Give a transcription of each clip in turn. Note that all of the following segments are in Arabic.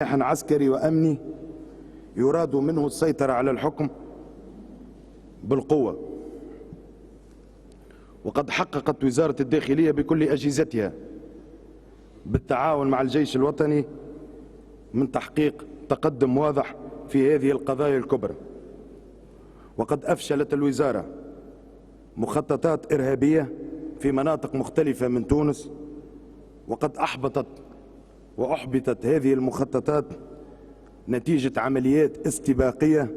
عسكري وأمني يراد منه السيطرة على الحكم بالقوة. وقد حققت وزارة الداخلية بكل أجهزتها بالتعاون مع الجيش الوطني من تحقيق تقدم واضح في هذه القضايا الكبرى. وقد أفشلت الوزارة مخططات إرهابية في مناطق مختلفة من تونس، وقد أحبطت هذه المخططات نتيجة عمليات استباقية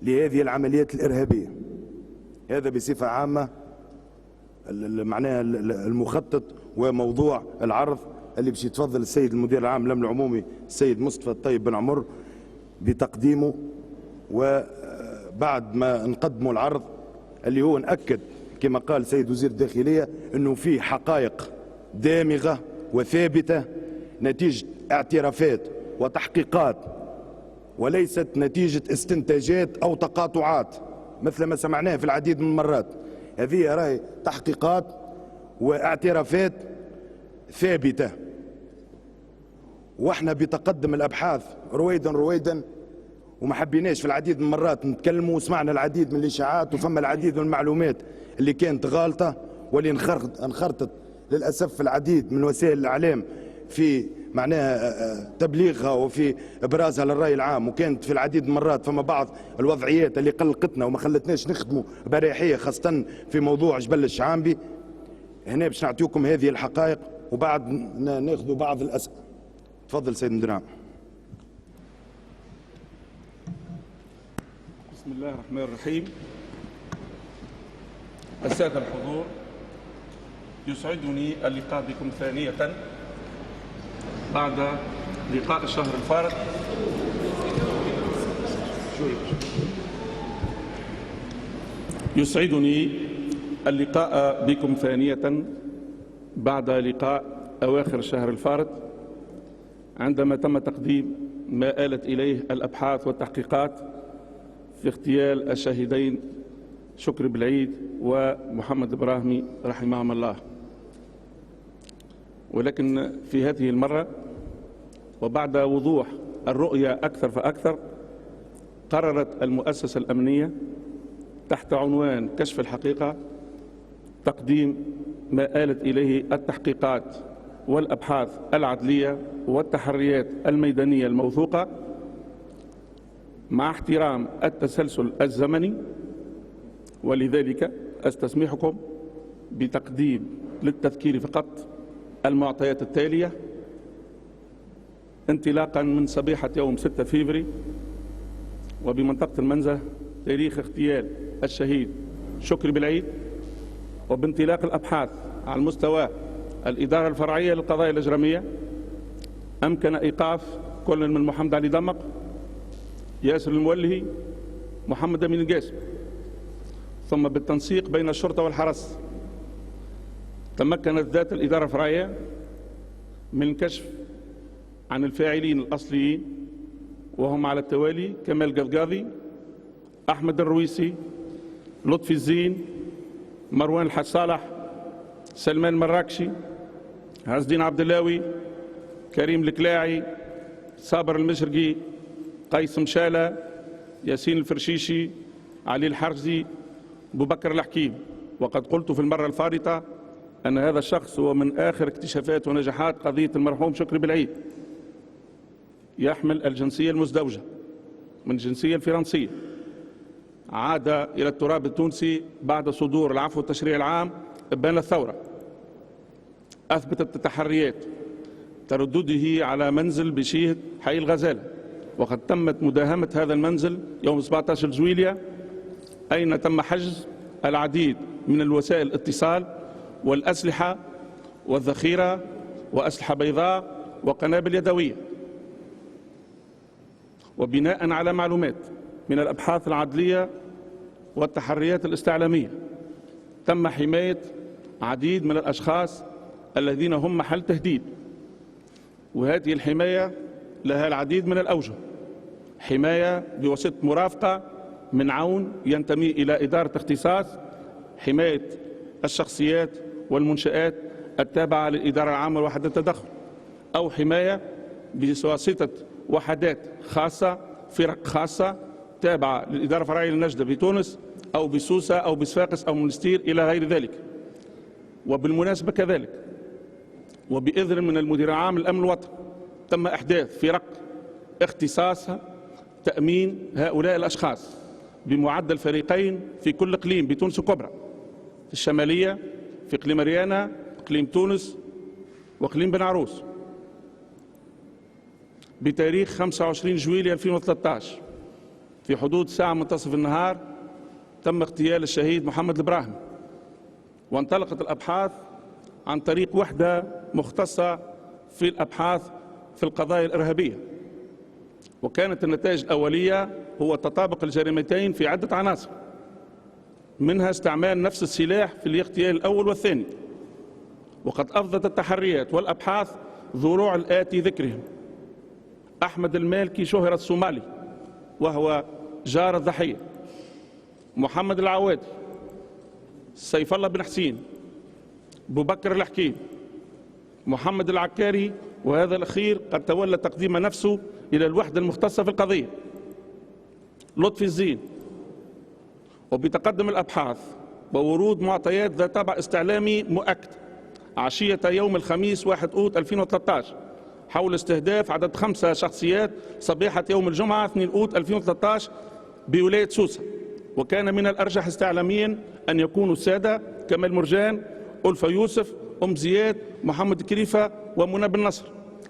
لهذه العمليات الإرهابية. هذا بصفة عامة معناها المخطط وموضوع العرض اللي باش يتفضل السيد المدير العام للأمن العمومي السيد مصطفى الطيب بن عمر بتقديمه. وبعد ما نقدموا العرض اللي هو نأكد كما قال سيد وزير الداخلية أنه فيه حقائق دامغة وثابتة نتيجة اعترافات وتحقيقات، وليست نتيجة استنتاجات أو تقاطعات مثل ما سمعناه في العديد من المرات. هذه راهي تحقيقات واعترافات ثابتة، واحنا بتقدم الأبحاث رويدا وما حبيناش في العديد من المرات نتكلموا، وسمعنا العديد من الإشاعات وفما العديد من المعلومات اللي كانت غالطة واللي انخرطت للأسف في العديد من وسائل الإعلام في معناها تبليغها وفي ابرازها للرأي العام. وكانت في العديد من المرات فما بعض الوضعيات اللي قلقتنا وما خلتناش نخدموا باريحية، خاصة في موضوع جبل الشعامبي. هنا باش نعطيكم هذه الحقائق وبعد ناخذوا بعض الأسئلة. تفضل سيد المدير العام. بسم الله الرحمن الرحيم. السادة الحضور، يسعدني اللقاء بكم ثانية بعد لقاء الشهر الفارط. يسعدني اللقاء بكم ثانية بعد لقاء أواخر الشهر الفارط، عندما تم تقديم ما آلت إليه الأبحاث والتحقيقات في اغتيال الشهيدين شكري بالعيد ومحمد إبراهيمي رحمهم الله. ولكن في هذه المرة وبعد وضوح الرؤية أكثر فأكثر، قررت المؤسسة الأمنية تحت عنوان كشف الحقيقة تقديم ما آلت إليه التحقيقات والأبحاث العدلية والتحريات الميدانية الموثوقة مع احترام التسلسل الزمني. ولذلك أستسمحكم بتقديم للتذكير فقط المعطيات التالية. انطلاقا من صبيحة يوم 6 فبراير وبمنطقة المنزه تاريخ اغتيال الشهيد شكري بالعيد، وبانطلاق الأبحاث على المستوى الإدارة الفرعية للقضايا الإجرامية، أمكن إيقاف كل من محمد علي دمق، ياسر المولهي، محمد أمين القاسم. ثم بالتنسيق بين الشرطة والحرس تمكنت ذات الإدارة الفرعية من الكشف عن الفاعلين الأصليين، وهم على التوالي كمال قفقاضي، أحمد الرويسي، لطفي الزين، مروان الحاج صالح، سلمان المراكشي، عز الدين عبد اللاوي، كريم الكلاعي، صابر المشرقي، قيس مشالة، ياسين الفرشيشي، علي الحرزي، أبو بكر الحكيم. وقد قلت في المرة الفارطة أن هذا الشخص هو من آخر اكتشافات ونجاحات قضية المرحوم شكري بالعيد. يحمل الجنسية المزدوجة من الجنسية الفرنسية، عاد إلى التراب التونسي بعد صدور العفو التشريعي العام إبان الثورة. أثبتت التحريات تردده على منزل بشيهة حي الغزالة، وقد تمت مداهمة هذا المنزل يوم 17 جويلية، أين تم حجز العديد من الوسائل الاتصال والأسلحة والذخيرة وأسلحة بيضاء وقنابل يدوية. وبناء على معلومات من الأبحاث العدلية والتحريات الاستعلامية، تم حماية عديد من الأشخاص الذين هم محل تهديد. وهذه الحماية لها العديد من الأوجه: حماية بواسطة مرافقة من عون ينتمي إلى إدارة اختصاص حماية الشخصيات والمنشآت التابعة للإدارة العامة لوحدة التدخل، أو حماية بواسطة وحدات خاصة، فرق خاصة تابعة للإدارة الفرعية للنجدة بتونس أو بسوسة أو بصفاقس أو منستير إلى غير ذلك. وبالمناسبة كذلك وبإذن من المدير العام للأمن الوطني تم إحداث فرق اختصاصها تأمين هؤلاء الأشخاص بمعدل فريقين في كل إقليم بتونس الكبرى، في الشمالية في إقليم ريانا، إقليم تونس، وإقليم بن عروس. بتاريخ 25 جويلية 2013 في حدود ساعة منتصف النهار تم اغتيال الشهيد محمد البراهمي، وانطلقت الأبحاث عن طريق وحدة مختصة في الأبحاث في القضايا الإرهابية، وكانت النتائج الأولية هو تطابق الجريمتين في عدة عناصر، منها استعمال نفس السلاح في الاغتيال الأول والثاني. وقد أفضت التحريات والأبحاث ذروع الآتي ذكرهم: أحمد المالكي شهر الصومالي وهو جار الضحية، محمد العوادي، سيف الله بن حسين، أبو بكر الحكيم، محمد العكاري، وهذا الأخير قد تولى تقديم نفسه إلى الوحدة المختصة في القضية، لطفي الزين. وبتقدم الأبحاث وورود معطيات ذات طابع استعلامي مؤكد عشية يوم الخميس 1 أوت 2013 حول استهداف عدد 5 شخصيات صبيحة يوم الجمعة 2 أوت 2013 بولاية سوسة، وكان من الأرجح استعلاميا أن يكونوا السادة كمال مرجان، ألفا يوسف، أم زياد، محمد كريفة، ومنى بن نصر،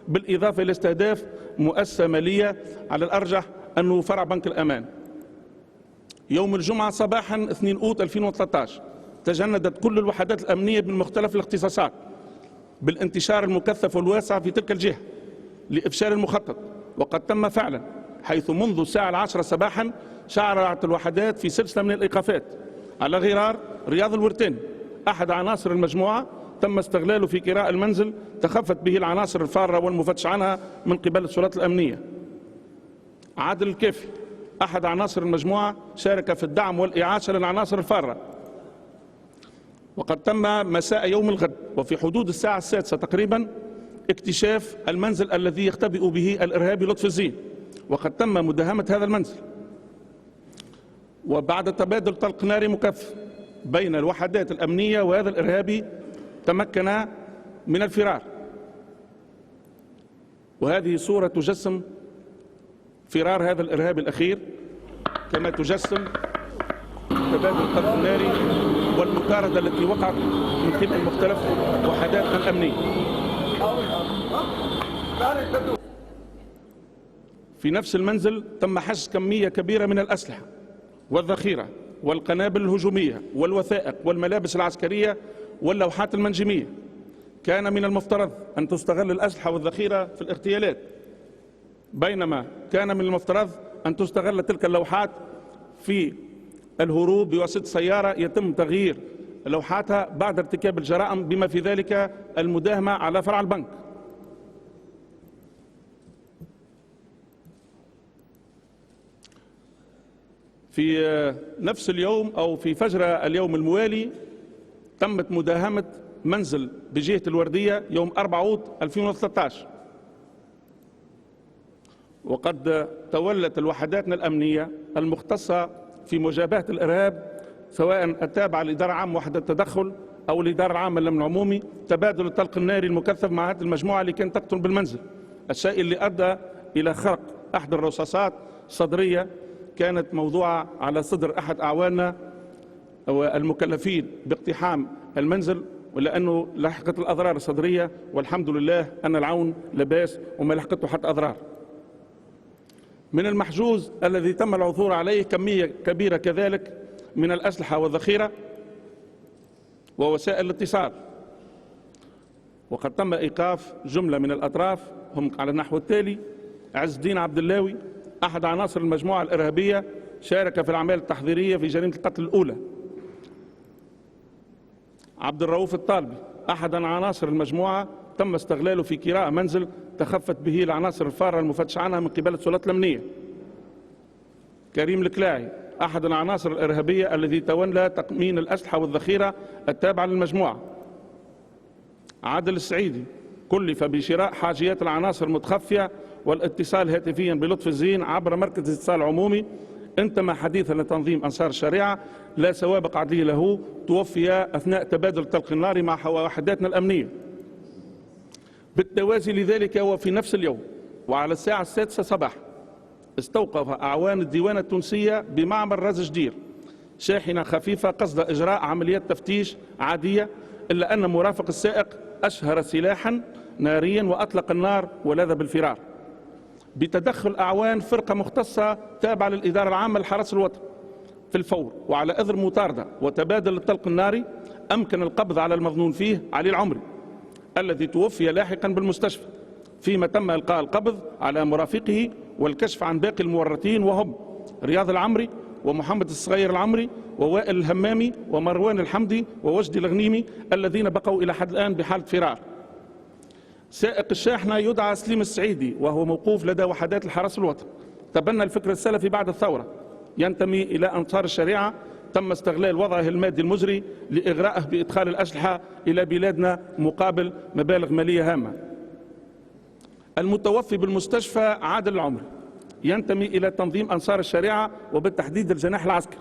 بالإضافة إلى استهداف مؤسسة مالية على الأرجح أنه فرع بنك الأمان. يوم الجمعة صباحا 2 أوت 2013 تجندت كل الوحدات الأمنية من مختلف الاختصاصات بالانتشار المكثف والواسع في تلك الجهة لإفشال المخطط، وقد تم فعلا، حيث منذ الساعة 10 صباحا شعرت الوحدات في سلسلة من الإيقافات على غرار رياض الورتاني، أحد عناصر المجموعة تم استغلاله في كراء المنزل تخفت به العناصر الفارة والمفتش عنها من قبل السلطات الأمنية. عادل الكافي أحد عناصر المجموعة شارك في الدعم والإعاشة للعناصر الفارة. وقد تم مساء يوم الغد وفي حدود الساعة 6 تقريبا اكتشاف المنزل الذي يختبئ به الإرهابي لطفي الزين، وقد تم مداهمة هذا المنزل. وبعد تبادل طلق ناري مكثف بين الوحدات الأمنية وهذا الإرهابي تمكن من الفرار، وهذه صورة تجسم فرار هذا الإرهابي الأخير، كما تجسم تبادل الطلق الناري والمطاردة التي وقعت من قبل مختلف وحداتنا الأمنية. في نفس المنزل تم حجز كمية كبيرة من الأسلحة والذخيرة والقنابل الهجومية والوثائق والملابس العسكرية واللوحات المنجمية. كان من المفترض أن تستغل الأسلحة والذخيرة في الاغتيالات، بينما كان من المفترض أن تستغل تلك اللوحات في الهروب بواسطة سيارة يتم تغيير لوحاتها بعد ارتكاب الجرائم، بما في ذلك المداهمة على فرع البنك. في نفس اليوم أو في فجر اليوم الموالي تمت مداهمة منزل بجهة الوردية يوم 4 أوت 2013، وقد تولت الوحداتنا الأمنية المختصة في مجابهة الإرهاب سواء التابعة للإدارة العامة وحدة التدخل أو الإدارة العامة للأمن العمومي تبادل الطلق الناري المكثف مع هذه المجموعة اللي كانت تقتل بالمنزل، الشيء اللي أدى إلى خرق أحد الرصاصات صدرية كانت موضوعة على صدر أحد أعواننا المكلفين باقتحام المنزل، ولأنه لحقت الأضرار الصدرية، والحمد لله أن العون لباس وما لحقته حتى أضرار. من المحجوز الذي تم العثور عليه كمية كبيرة كذلك من الأسلحة والذخيرة ووسائل الاتصال، وقد تم إيقاف جملة من الأطراف هم على النحو التالي: عز الدين عبد اللاوي أحد عناصر المجموعة الإرهابية شارك في الأعمال التحضيرية في جريمة القتل الأولى. عبد الرؤوف الطالبي أحد عناصر المجموعة تم استغلاله في كراء منزل تخفت به العناصر الفارة المفتش عنها من قبل السلطات الأمنية. كريم الكلاعي أحد العناصر الإرهابية الذي تولى تأمين الأسلحة والذخيرة التابعة للمجموعة. عادل السعيدي كلف بشراء حاجيات العناصر المتخفية والاتصال هاتفيا بلطف الزين عبر مركز اتصال عمومي، انتمى حديثا لتنظيم أنصار الشريعة، لا سوابق عدلية له، توفي أثناء تبادل الطلق الناري مع وحداتنا الأمنية. بالتوازي لذلك وفي نفس اليوم وعلى الساعة 6 صباحا استوقف أعوان الديوان التونسية بمعمل راس جدير شاحنة خفيفة قصد إجراء عمليات تفتيش عادية، إلا أن مرافق السائق أشهر سلاحا ناريا وأطلق النار ولاذ بالفرار. بتدخل أعوان فرقة مختصة تابعة للإدارة العامة لحرس الوطن في الفور، وعلى إثر مطاردة وتبادل الطلق الناري أمكن القبض على المظنون فيه علي العمري الذي توفي لاحقا بالمستشفى، فيما تم إلقاء القبض على مرافقه والكشف عن باقي المورطين وهم رياض العمري ومحمد الصغير العمري ووائل الهمامي ومروان الحمدي ووجدي الغنيمي الذين بقوا إلى حد الآن بحالة فرار. سائق الشاحنة يدعى سليم السعيدي وهو موقوف لدى وحدات الحرس الوطني، تبنى الفكر السلفي بعد الثورة، ينتمي إلى أنصار الشريعة، تم استغلال وضعه المادي المزري لإغرائه بإدخال الأسلحة إلى بلادنا مقابل مبالغ مالية هامة. المتوفي بالمستشفى عادل العمري ينتمي إلى تنظيم أنصار الشريعة وبالتحديد الجناح العسكري،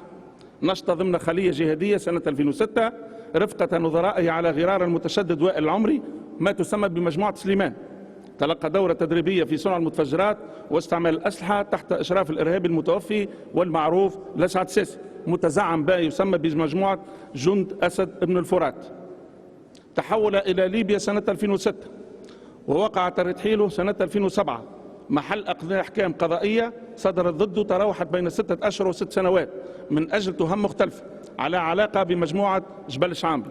نشط ضمن خلية جهادية سنة 2006 رفقة نظرائه على غرار المتشدد وائل العمري ما تسمى بمجموعة سليمان. تلقى دورة تدريبية في صنع المتفجرات واستعمال الأسلحة تحت إشراف الإرهابي المتوفي والمعروف لسعد سيسي، متزعم بها يسمى بمجموعة جند أسد بن الفرات. تحول إلى ليبيا سنة 2006 ووقع ترحيله سنة 2007 محل أحكام قضائية صدرت ضده تراوحت بين 6 أشهر و6 سنوات من أجل تهم مختلفة على علاقة بمجموعة جبل شعامبي.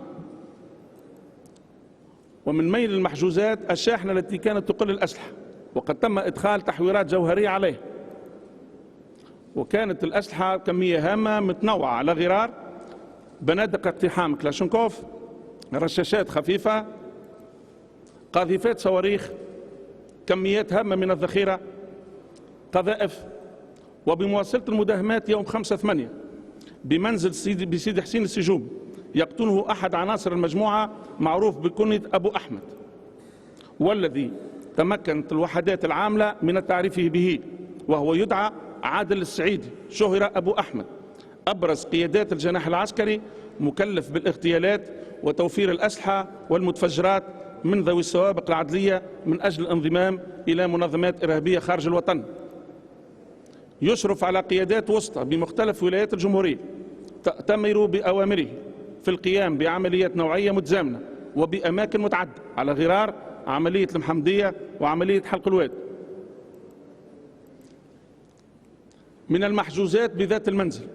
ومن ميل المحجوزات الشاحنة التي كانت تقل الأسلحة، وقد تم إدخال تحويرات جوهرية عليها، وكانت الأسلحة كمية هامة متنوعة على غرار بنادق اقتحام كلاشنكوف، رشاشات خفيفة، قاذفات صواريخ، كميات هامة من الذخيرة، قذائف. وبمواصلة المداهمات يوم 5/8 بمنزل بسيدي حسين السجوم يقتله أحد عناصر المجموعة معروف بكنية أبو أحمد، والذي تمكنت الوحدات العاملة من التعريف به، وهو يدعى عادل السعيدي شهر أبو أحمد، أبرز قيادات الجناح العسكري، مكلف بالاغتيالات وتوفير الأسلحة والمتفجرات من ذوي السوابق العدلية من أجل الانضمام إلى منظمات إرهابية خارج الوطن. يشرف على قيادات وسطى بمختلف ولايات الجمهورية تأتمر بأوامره في القيام بعمليات نوعية متزامنة وبأماكن متعددة على غرار عملية المحمدية وعملية حلق الواد. من المحجوزات بذات المنزل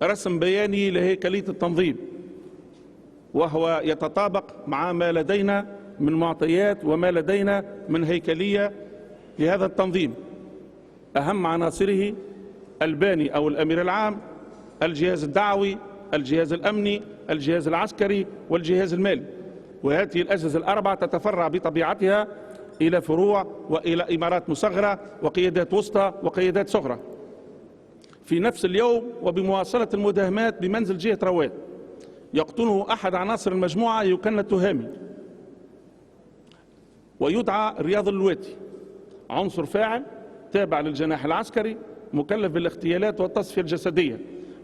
رسم بياني لهيكلية التنظيم، وهو يتطابق مع ما لدينا من معطيات وما لدينا من هيكلية لهذا التنظيم. أهم عناصره الباني أو الأمير العام، الجهاز الدعوي، الجهاز الأمني، الجهاز العسكري والجهاز المالي، وهذه الأجهزة الأربعة تتفرع بطبيعتها إلى فروع وإلى إمارات مصغرة وقيادات وسطى وقيادات صغرى. في نفس اليوم وبمواصلة المداهمات بمنزل جهة رواد يقتله أحد عناصر المجموعة يكنى التهامي ويدعى رياض اللواتي، عنصر فاعل تابع للجناح العسكري مكلف بالاغتيالات والتصفية الجسدية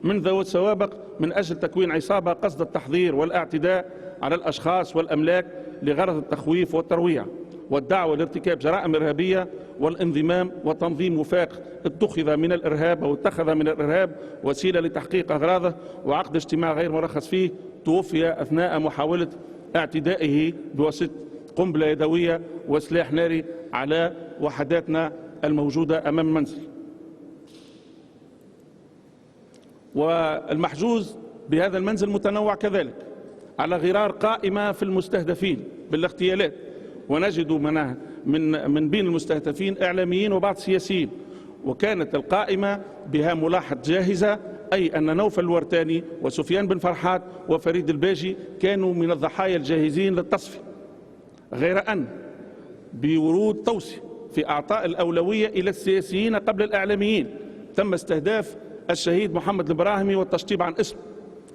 من ذوي السوابق من أجل تكوين عصابة قصد التحضير والاعتداء على الأشخاص والأملاك لغرض التخويف والترويع والدعوة لارتكاب جرائم إرهابية والانضمام وتنظيم وفاق اتخذ من الإرهاب أو اتخذ من الإرهاب وسيلة لتحقيق أغراضه وعقد اجتماع غير مرخص فيه. توفي أثناء محاولة اعتدائه بواسطة قنبلة يدوية وسلاح ناري على وحداتنا الموجودة أمام المنزل. والمحجوز بهذا المنزل متنوع كذلك على غرار قائمة في المستهدفين بالاغتيالات، ونجد من بين المستهدفين إعلاميين وبعض سياسيين، وكانت القائمة بها ملاحظة جاهزة، أي أن نوفل الورتاني وسفيان بن فرحات وفريد الباجي كانوا من الضحايا الجاهزين للتصفية، غير أن بورود توصية في إعطاء الأولوية إلى السياسيين قبل الإعلاميين تم استهداف الشهيد محمد البراهمي والتشطيب عن اسمه،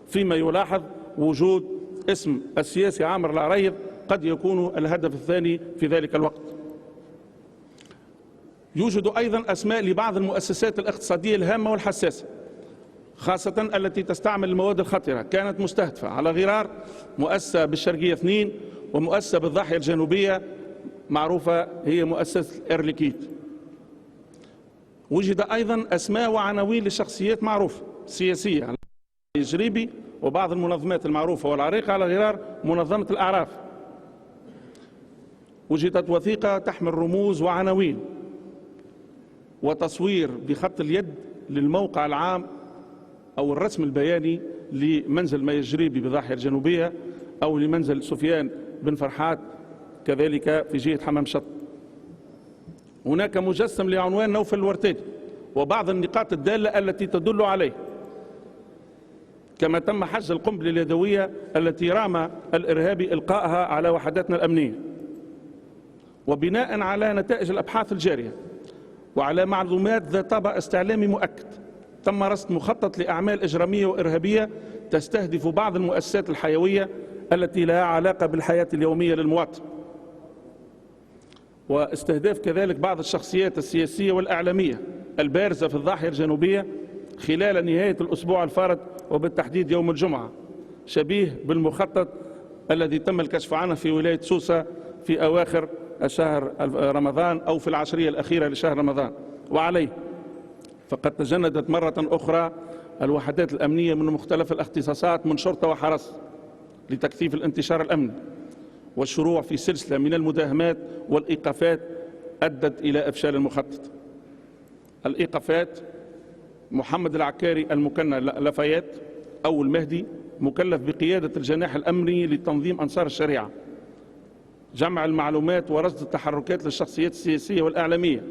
فيما يلاحظ وجود اسم السياسي عامر العريض قد يكون الهدف الثاني في ذلك الوقت. يوجد أيضا أسماء لبعض المؤسسات الاقتصادية الهامة والحساسة، خاصة التي تستعمل المواد الخطرة، كانت مستهدفة على غرار مؤسسة بالشرقية 2 ومؤسسة بالضاحية الجنوبية معروفة هي مؤسسة إيرليكيت. وجد أيضا أسماء وعناوين لشخصيات معروفة سياسية الجريبي وبعض المنظمات المعروفة والعريقة على غرار منظمة الأعراف. وجدت وثيقة تحمل رموز وعناوين وتصوير بخط اليد للموقع العام أو الرسم البياني لمنزل مي الجريبي بالضاحية الجنوبية أو لمنزل سفيان بن فرحات كذلك في جهة حمام شط. هناك مجسم لعنوان نوفل الورتاني وبعض النقاط الدالة التي تدل عليه، كما تم حجز القنبلة اليدوية التي رام الإرهابي إلقائها على وحداتنا الأمنية. وبناء على نتائج الأبحاث الجارية وعلى معلومات ذات طابع استعلامي مؤكد تم رصد مخطط لأعمال إجرامية وإرهابية تستهدف بعض المؤسسات الحيوية التي لها علاقة بالحياة اليومية للمواطن، واستهداف كذلك بعض الشخصيات السياسية والإعلامية البارزة في الضاحية الجنوبية خلال نهاية الأسبوع الفارط وبالتحديد يوم الجمعة، شبيه بالمخطط الذي تم الكشف عنه في ولاية سوسة في أواخر شهر رمضان أو في العشرية الأخيرة لشهر رمضان. وعليه فقد تجندت مرة أخرى الوحدات الأمنية من مختلف الاختصاصات من شرطة وحرس لتكثيف الانتشار الأمني والشروع في سلسلة من المداهمات والإيقافات أدت إلى إفشال المخطط. الإيقافات: محمد العكاري المكنى لافايات أو المهدي مكلف بقيادة الجناح الأمني لتنظيم أنصار الشريعة، جمع المعلومات ورصد التحركات للشخصيات السياسية والإعلامية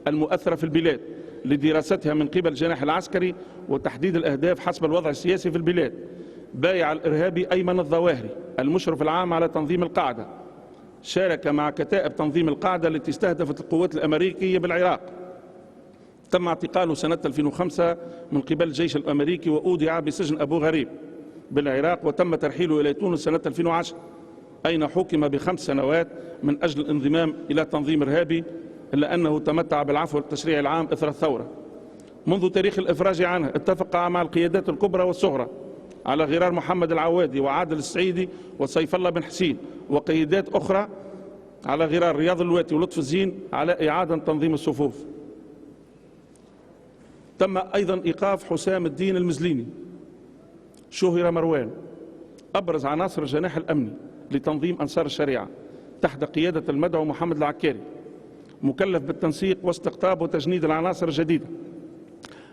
المؤثرة في البلاد لدراستها من قبل الجناح العسكري وتحديد الأهداف حسب الوضع السياسي في البلاد. بايع الإرهابي أيمن الظواهري المشرف العام على تنظيم القاعدة، شارك مع كتائب تنظيم القاعدة التي استهدفت القوات الأمريكية بالعراق. تم اعتقاله سنة 2005 من قبل الجيش الأمريكي وأودع بسجن أبو غريب بالعراق، وتم ترحيله إلى تونس سنة 2010 أين حكم ب5 سنوات من أجل الانضمام إلى تنظيم إرهابي، إلا أنه تمتع بالعفو والتشريع العام إثر الثورة. منذ تاريخ الإفراج عنه اتفق مع القيادات الكبرى والصغرى على غرار محمد العوادي وعادل السعيدي وسيف الله بن حسين وقيادات أخرى على غرار رياض الواتي ولطف الزين على إعادة تنظيم الصفوف. تم أيضا إيقاف حسام الدين المزليني شهر مروان أبرز عناصر الجناح الأمني لتنظيم أنصار الشريعة تحت قيادة المدعو محمد العكاري، مكلف بالتنسيق واستقطاب وتجنيد العناصر الجديدة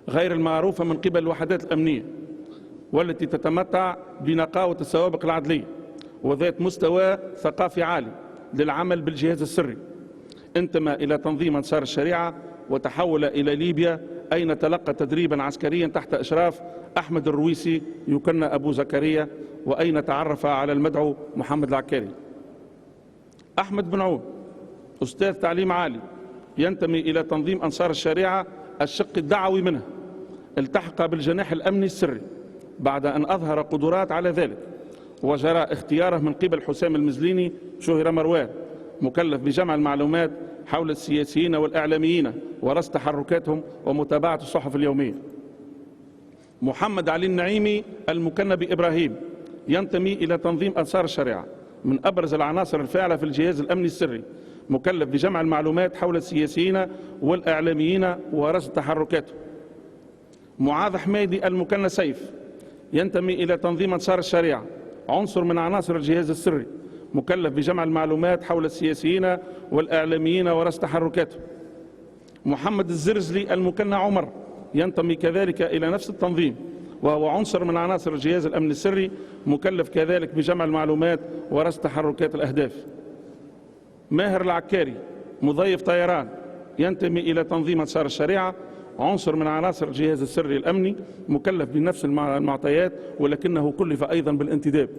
غير المعروفة من قبل الوحدات الأمنية والتي تتمتع بنقاوة السوابق العدلية وذات مستوى ثقافي عالي للعمل بالجهاز السري. انتمى إلى تنظيم أنصار الشريعة وتحول إلى ليبيا أين تلقى تدريبا عسكريا تحت إشراف أحمد الرويسي يكنى أبو زكريا، وأين تعرف على المدعو محمد العكاري. أحمد بن عون أستاذ تعليم عالي ينتمي إلى تنظيم أنصار الشريعة الشق الدعوي منه، التحق بالجناح الأمني السري بعد أن أظهر قدرات على ذلك، وجرى اختياره من قبل حسام المزليني شهر مروان مكلف بجمع المعلومات حول السياسيين والإعلاميين ورصد تحركاتهم ومتابعة الصحف اليومية. محمد علي النعيمي المكنى بإبراهيم ينتمي إلى تنظيم أنصار الشريعة، من أبرز العناصر الفاعلة في الجهاز الأمني السري، مكلف بجمع المعلومات حول السياسيين والإعلاميين ورصد تحركاتهم. معاذ حميدي المكنى سيف ينتمي إلى تنظيم أنصار الشريعة، عنصر من عناصر الجهاز السري، مكلف بجمع المعلومات حول السياسيين والإعلاميين ورصد تحركاتهم. محمد الزرزلي المكنى عمر ينتمي كذلك إلى نفس التنظيم، وهو عنصر من عناصر الجهاز الأمني السري، مكلف كذلك بجمع المعلومات ورصد تحركات الأهداف. ماهر العكاري مضيف طيران ينتمي إلى تنظيم أنصار الشريعة، عنصر من عناصر الجهاز السري الأمني، مكلف بنفس المعطيات ولكنه كلف أيضا بالانتداب.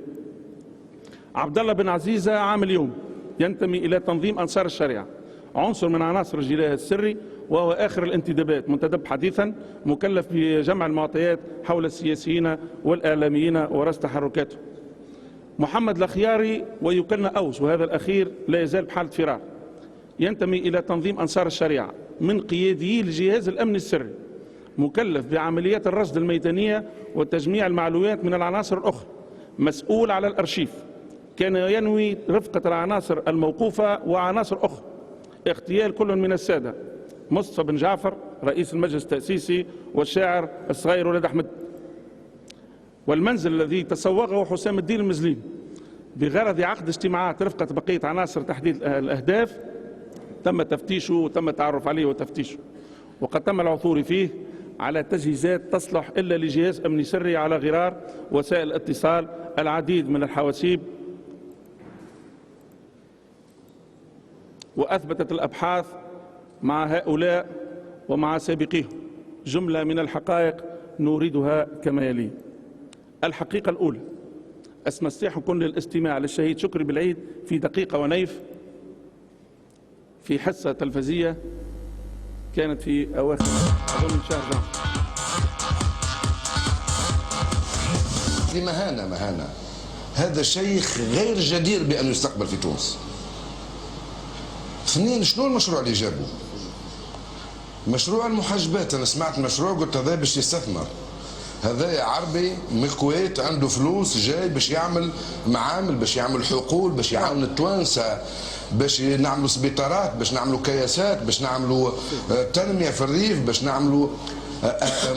عبد الله بن عزيزة عامل يوم ينتمي إلى تنظيم أنصار الشريعة، عنصر من عناصر الجهاز السري وهو آخر الانتدابات، منتدب حديثا، مكلف بجمع المعطيات حول السياسيين والإعلاميين ورصد تحركاتهم. محمد الخياري ويكن أوس، وهذا الأخير لا يزال بحالة فرار، ينتمي إلى تنظيم أنصار الشريعة من قياديي الجهاز الأمني السري، مكلف بعمليات الرصد الميدانية وتجميع المعلومات من العناصر الأخرى، مسؤول على الأرشيف، كان ينوي رفقة العناصر الموقوفة وعناصر أخرى اغتيال كل من السادة مصطفى بن جعفر رئيس المجلس التأسيسي والشاعر الصغير ولد أحمد، والمنزل الذي تسوقه حسام الدين المزليم بغرض عقد اجتماعات رفقة بقية عناصر تحديد الأهداف تم تفتيشه وتم التعرف عليه وتفتيشه، وقد تم العثور فيه على تجهيزات تصلح إلا لجهاز أمني سري على غرار وسائل الاتصال، العديد من الحواسيب. وأثبتت الأبحاث مع هؤلاء ومع سابقيهم جملة من الحقائق نوردها كما يلي. الحقيقة الأولى: أستمسحكم للاستماع للشهيد شكري بالعيد في دقيقة ونيف في حصة تلفزية كانت في أواخر أظن شهر جان. مهانة هذا الشيخ غير جدير بأن يستقبل في تونس. اثنين، شنو المشروع اللي جابوه؟ مشروع المحجبات. أنا سمعت مشروع قلت هذا باش يستثمر، هذا عربي من الكويت عنده فلوس جاي باش يعمل معامل، باش يعمل حقول، باش يعاون التوانسة، باش نعملوا سبيطارات، باش نعملوا كياسات، باش نعملوا تنمية في الريف، باش نعملوا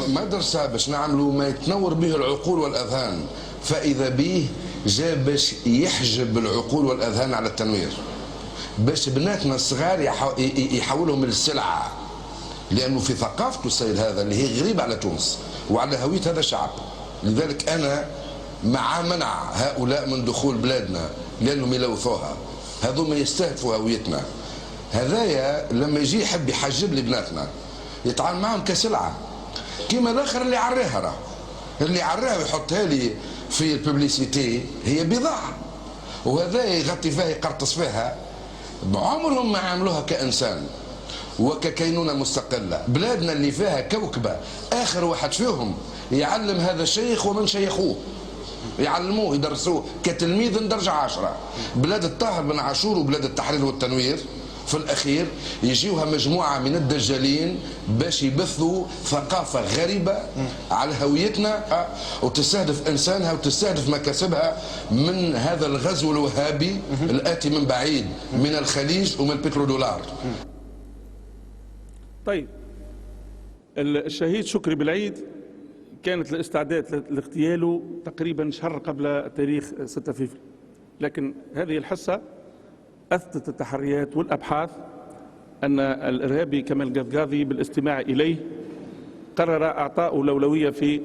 مدرسة، باش نعملوا ما يتنور به العقول والأذهان. فإذا به جاء باش يحجب العقول والأذهان على التنوير، باش بناتنا الصغار يحولهم للسلعة، لأنه في ثقافته السيد هذا اللي هي غريبة على تونس وعلى هوية هذا الشعب. لذلك أنا مع منع هؤلاء من دخول بلادنا لأنهم يلوثوها، هذوما يستهدفوا هويتنا. هذايا لما يجي يحب يحجب لي بناتنا يتعامل معهم كسلعة، كيما الآخر اللي عراها، راه اللي عراها ويحطها لي في الببليسيتي هي بضاعة، وهذا يغطي فيها يقرطس فيها. عمرهم ما عاملوها كإنسان وككينونة مستقلة. بلادنا اللي فيها كوكبة آخر واحد فيهم يعلم هذا الشيخ ومن شيخوه، يعلموه يدرسوه كتلميذ من درجة 10. بلاد الطاهر بن عاشور وبلاد التحرير والتنوير في الأخير يجيوها مجموعة من الدجالين باش يبثوا ثقافة غريبة على هويتنا وتستهدف إنسانها وتستهدف مكاسبها من هذا الغزو الوهابي الآتي من بعيد من الخليج ومن البترودولار. طيب، الشهيد شكري بالعيد كانت الاستعداد لاغتياله تقريبا شهر قبل تاريخ 6 فبراير، لكن هذه الحصة أثبتت التحريات والأبحاث أن الإرهابي كمال القذقاذي بالاستماع إليه قرر إعطاء الأولوية في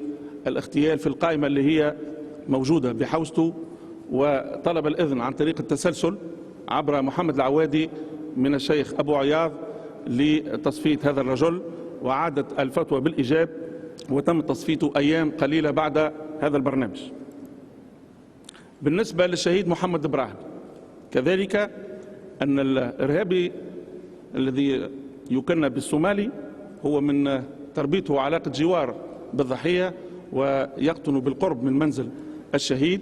الاغتيال في القائمة اللي هي موجودة بحوزته، وطلب الإذن عن طريق التسلسل عبر محمد العوادي من الشيخ أبو عياض لتصفية هذا الرجل، وعادت الفتوى بالإيجاب وتم تصفيته أيام قليلة بعد هذا البرنامج. بالنسبة للشهيد محمد إبراهيم كذلك أن الإرهابي الذي يكنى بالصومالي هو من تربيته علاقة جوار بالضحية ويقطن بالقرب من منزل الشهيد،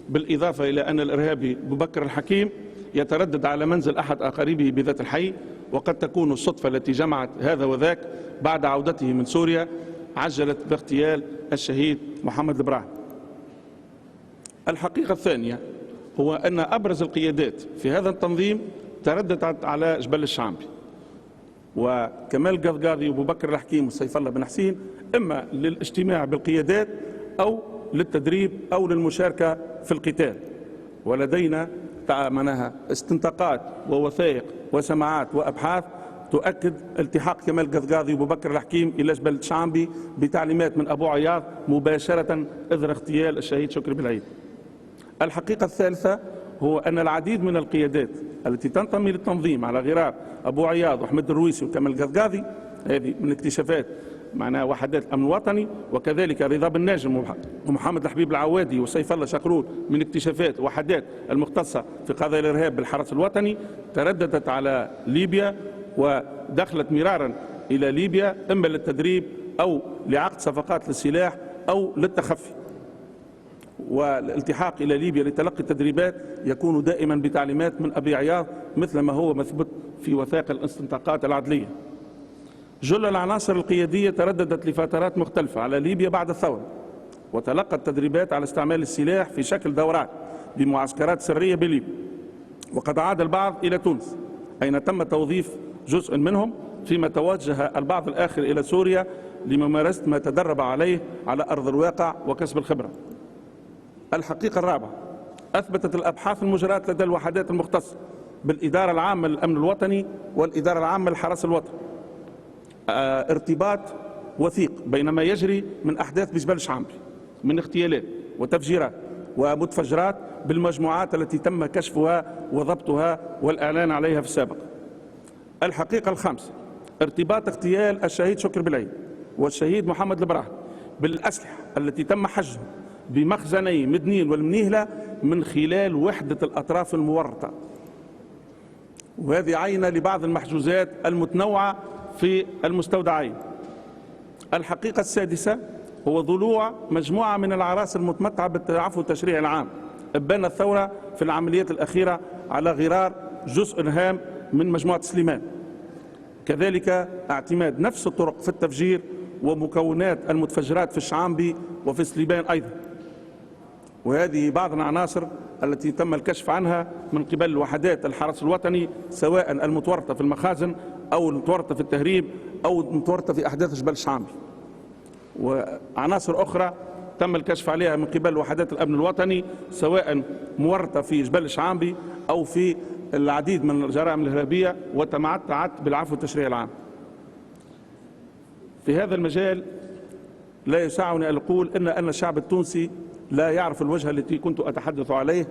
بالإضافة إلى أن الإرهابي أبو بكر الحكيم يتردد على منزل أحد أقاربه بذات الحي، وقد تكون الصدفة التي جمعت هذا وذاك بعد عودته من سوريا عجلت باغتيال الشهيد محمد إبراهيم. الحقيقة الثانية هو أن أبرز القيادات في هذا التنظيم ترددت على جبل الشعبي، وكمال القذقاذي وأبو بكر الحكيم وسيف الله بن حسين إما للاجتماع بالقيادات أو للتدريب أو للمشاركة في القتال. ولدينا معناها استنطاقات ووثائق وسماعات وأبحاث تؤكد التحاق كمال القذقاذي وأبو بكر الحكيم إلى جبل الشعبي بتعليمات من أبو عياض مباشرة إثر اغتيال الشهيد شكري بالعيد. الحقيقة الثالثة هو أن العديد من القيادات التي تنتمي للتنظيم على غرار أبو عياض وأحمد الرويسي وكمال القذقاذي، هذه من اكتشافات معناها وحدات الأمن الوطني، وكذلك رضا بن ناجم ومحمد الحبيب العوادي وسيف الله شقرون من اكتشافات وحدات المختصة في قضايا الإرهاب بالحرس الوطني، ترددت على ليبيا ودخلت مرارا إلى ليبيا إما للتدريب أو لعقد صفقات للسلاح أو للتخفي. والالتحاق إلى ليبيا لتلقي التدريبات يكون دائما بتعليمات من أبي عياض مثل ما هو مثبت في وثائق الاستنطاقات العدلية. جل العناصر القيادية ترددت لفترات مختلفة على ليبيا بعد الثورة، وتلقت تدريبات على استعمال السلاح في شكل دورات بمعسكرات سرية بليبيا. وقد عاد البعض إلى تونس أين تم توظيف جزء منهم، فيما توجه البعض الآخر إلى سوريا لممارسة ما تدرب عليه على أرض الواقع وكسب الخبرة. الحقيقة الرابعة، أثبتت الأبحاث المجرات لدى الوحدات المختصة بالإدارة العامة للأمن الوطني والإدارة العامة للحرس الوطني ارتباط وثيق بين ما يجري من أحداث بجبل شعامبي من اغتيالات وتفجيرات ومتفجرات بالمجموعات التي تم كشفها وضبطها والإعلان عليها في السابق. الحقيقة الخامسة، ارتباط اغتيال الشهيد شكري بالعيد والشهيد محمد البراهيم بالأسلحة التي تم حجزها بمخزني مدنين والمنيهلة من خلال وحدة الأطراف المورطة، وهذه عينة لبعض المحجوزات المتنوعة في المستودعين. الحقيقة السادسة هو ضلوع مجموعة من العناصر المتمتعة بالتعفو التشريعي العام أبان الثورة في العمليات الأخيرة على غرار جزء هام من مجموعة سليمان. كذلك اعتماد نفس الطرق في التفجير ومكونات المتفجرات في الشعامبي وفي سليمان أيضا، وهذه بعض العناصر التي تم الكشف عنها من قبل الوحدات الحرس الوطني، سواء المتورطة في المخازن أو المتورطة في التهريب أو المتورطة في أحداث جبل الشعامبي، وعناصر أخرى تم الكشف عليها من قبل وحدات الأمن الوطني سواء مورطة في جبل الشعامبي أو في العديد من الجرائم الإرهابية وتمتعت بالعفو التشريعي العام. في هذا المجال لا يسعني أن أقول أن الشعب التونسي لا يعرف الوجه التي كنت أتحدث عليه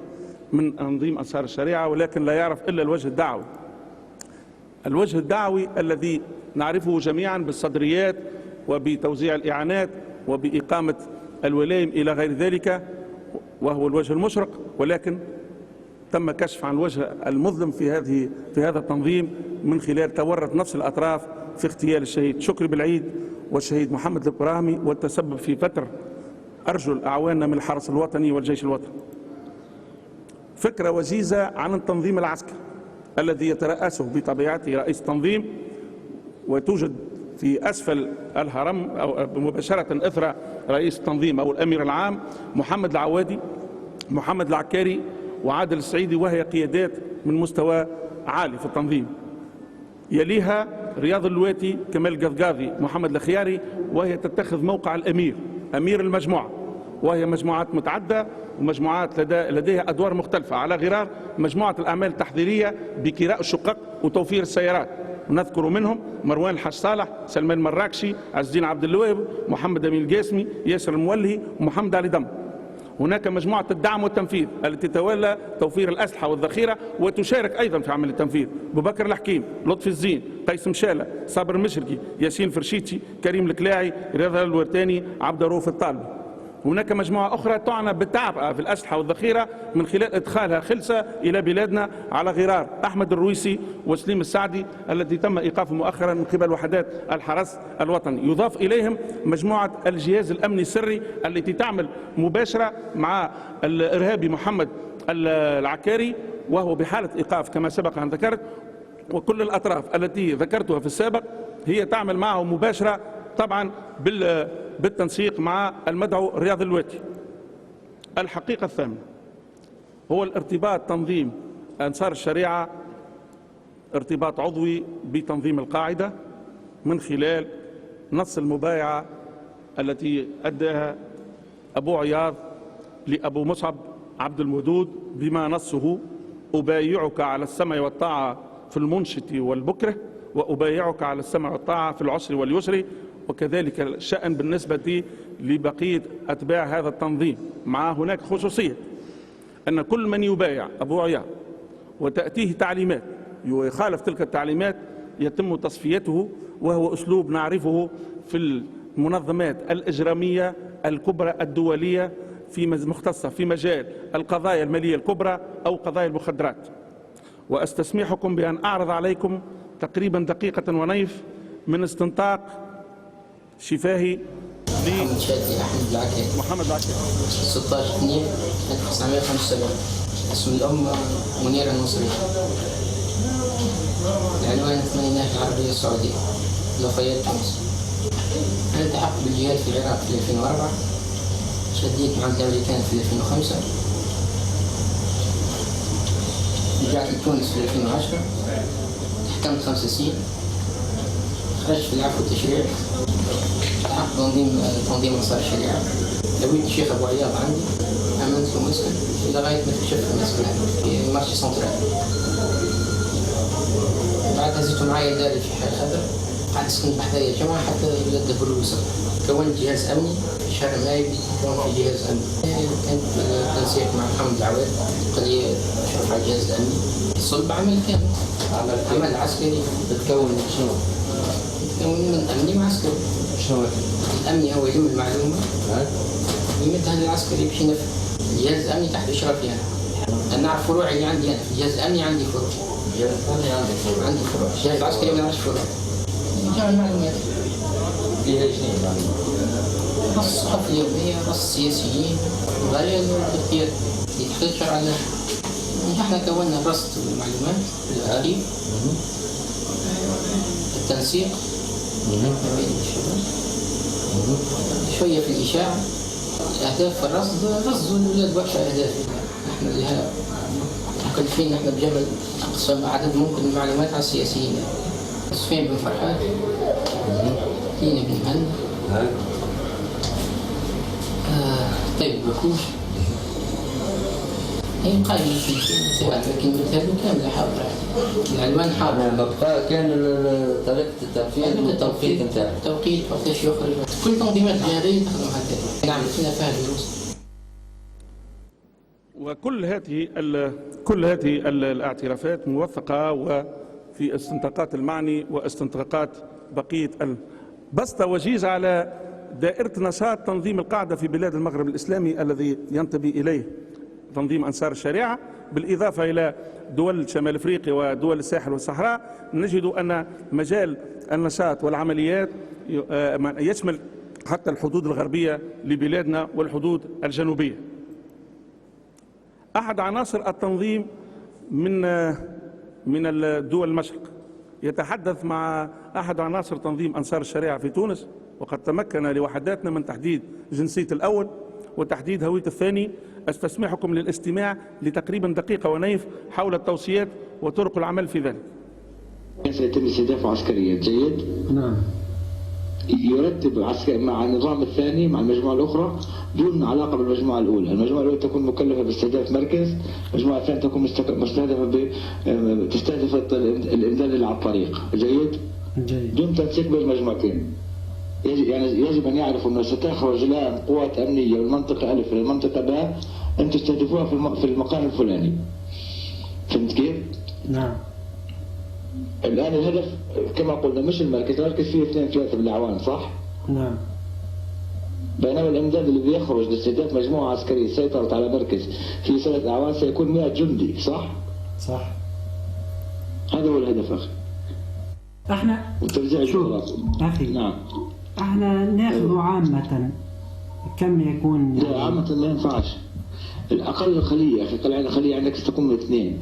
من تنظيم أنصار الشريعة، ولكن لا يعرف إلا الوجه الدعوي. الوجه الدعوي الذي نعرفه جميعا بالصدريات وبتوزيع الإعانات وبإقامة الولايم إلى غير ذلك، وهو الوجه المشرق، ولكن تم كشف عن الوجه المظلم في هذا التنظيم من خلال تورط نفس الأطراف في اغتيال الشهيد شكري بالعيد والشهيد محمد البراهيمي والتسبب في فتر أرجل أعواننا من الحرس الوطني والجيش الوطني. فكرة وجيزة عن التنظيم العسكري الذي يترأسه بطبيعته رئيس التنظيم، وتوجد في أسفل الهرم أو مباشرة إثر رئيس التنظيم أو الأمير العام محمد العوادي، محمد العكاري وعادل السعيدي، وهي قيادات من مستوى عالي في التنظيم. يليها رياض اللواتي، كمال القذقاذي، محمد الخياري، وهي تتخذ موقع الأمير، أمير المجموعة، وهي مجموعات متعددة ومجموعات لديها أدوار مختلفة على غرار مجموعة الأعمال التحضيرية بكراء الشقق وتوفير السيارات، ونذكر منهم مروان الحاج صالح، سلمان المراكشي، عز الدين عبد الوهاب، محمد أمين القاسمي، ياسر المولهي، ومحمد علي دم. هناك مجموعة الدعم والتنفيذ التي تتولى توفير الأسلحة والذخيرة وتشارك أيضا في عمل التنفيذ، أبو بكر الحكيم، لطفي الزين، قيس مشالة، صابر المشرقي، ياسين فرشيتي، كريم الكلاعي، رضا الورتاني، عبد الرؤوف الطالبي. هناك مجموعة أخرى تعنى بالتعبئة في الأسلحة والذخيرة من خلال إدخالها خلسة إلى بلادنا على غرار أحمد الرويسي وسليم السعدي الذي تم إيقافه مؤخرا من قبل وحدات الحرس الوطني. يضاف إليهم مجموعة الجهاز الأمني السري التي تعمل مباشرة مع الإرهابي محمد العكاري، وهو بحالة إيقاف كما سبق أن ذكرت، وكل الأطراف التي ذكرتها في السابق هي تعمل معه مباشرة طبعا بالتنسيق مع المدعو رياض اللواتي. الحقيقة الثامنة هو الارتباط تنظيم أنصار الشريعة ارتباط عضوي بتنظيم القاعدة من خلال نص المبايعة التي أداها أبو عياض لأبو مصعب عبد المودود بما نصه: أبايعك على السمع والطاعة في المنشط والبكره، وأبايعك على السمع والطاعة في العسر واليسر. وكذلك الشأن بالنسبة لبقية أتباع هذا التنظيم، مع هناك خصوصية أن كل من يبايع أبو عياض وتأتيه تعليمات ويخالف تلك التعليمات يتم تصفيته، وهو أسلوب نعرفه في المنظمات الإجرامية الكبرى الدولية في مختصة في مجال القضايا المالية الكبرى أو قضايا المخدرات. وأستسمحكم بأن أعرض عليكم تقريبا دقيقة ونيف من استنطاق شفاهي محمد شادي أحمد العكي. لمحمد العكي. 16/2/1975. اسم الأم منيرة النصري. العنوان الثمانينات العربية السعودية، لافايت تونس. أنا التحقت بالجهاد في العراق في 2004، شديت مع الأمريكان في 2005، رجعت لتونس في 2010، تحكمت 5 سنين، خرجت في العفو والتشريع، التحقت تنظيم أنصار الشريعة، لويت الشيخ أبو عياض عندي، عملت له مسكن لغاية ما اكتشفت المسكن في مارشي سنترال. بعد هزيته معايا داري في حي خضر، قعدت سكنت بحذايا الجامعة حتى ولدت بالروسة. كونت جهاز أمني في شهر مايو، كون في جهاز أمني. كنت تنسيق مع محمد العواد، قال لي أشرف على الجهاز الأمني. صلب عمل كامل، عمل عسكري. تتكون من شنو؟ تتكون من أمني وعسكري. شنو؟ الأمني هو يلم المعلومة يمدها للعسكري باش ينفذ. الجهاز الأمني تحت إشرافي أنا نعرف فروع اللي عندي أنا. في الجهاز الأمني عندي فروع. عندي فروع. الجهاز العسكري ما نعرفش فروع. جمع المعلومات. فيها شنو المعلومات؟ رص الصحف اليومية، رص السياسيين، غير القيادة لتحقيق شرع الله. نحن كونا الرصد والمعلومات، الأريف، التنسيق، شوية في الإشاعة، الأهداف في الرصد، رصد الولاد وحشة أهداف. نحن لها مكلفين نحن بجبل أقصى عدد ممكن من المعلومات على السياسيين. سفيان بن فرحات، دينا بن مهنا، طيب بكوش. هي قائمة في لكن مثاله كاملة حاضرة. العنوان حاضر. بقى كان طريقة التوقيت نتاعها. توقيت وقتاش يخرج. كل تنظيمات الجهادية تخدم هكذا. نعمل فينا فيها دروس. وكل هذه الاعترافات موثقة وفي استنطاقات المعني واستنطاقات بقية بسط وجيز على دائرة نشاط تنظيم القاعدة في بلاد المغرب الإسلامي الذي ينتمي إليه تنظيم أنصار الشريعة، بالإضافة إلى دول شمال أفريقيا ودول الساحل والصحراء. نجد أن مجال النشاط والعمليات يشمل حتى الحدود الغربية لبلادنا والحدود الجنوبية. أحد عناصر التنظيم من الدول المشرق يتحدث مع أحد عناصر تنظيم أنصار الشريعة في تونس، وقد تمكن لوحداتنا من تحديد جنسية الأول وتحديد هوية الثاني. أستسمحكم للاستماع لتقريبا دقيقة ونيف حول التوصيات وطرق العمل في ذلك. سيتم استهدافه عسكريا. جيد؟ نعم. يرتب مع النظام الثاني مع المجموعة الأخرى دون علاقة بالمجموعة الأولى. المجموعة الأولى تكون مكلفة باستهداف مركز، المجموعة الثانية تكون مستهدفة تستهدف الإمداد اللي على الطريق. جيد؟ جيد. دون تنسيق بين المجموعتين. يجب أن يعرفوا أنه ستخرج الآن قوات أمنية من المنطقة ألف إلى المنطقة باء، أن تستهدفوها في المكان الفلاني. فهمت كيف؟ نعم. الآن الهدف كما قلنا مش المركز فيه 2-3 بالأعوان، صح؟ نعم. بينما الإمداد اللي بيخرج لاستهداف مجموعة عسكرية سيطرت على مركز في 3 أعوان سيكون 100 جندي، صح؟ صح. هذا هو الهدف أخي. احنا شوف أخي. نعم. احنا ناخذ عامة كم يكون لا عامة ما ينفعش. الأقل الخلية أخي، أقل خلية عندك تكون من 2.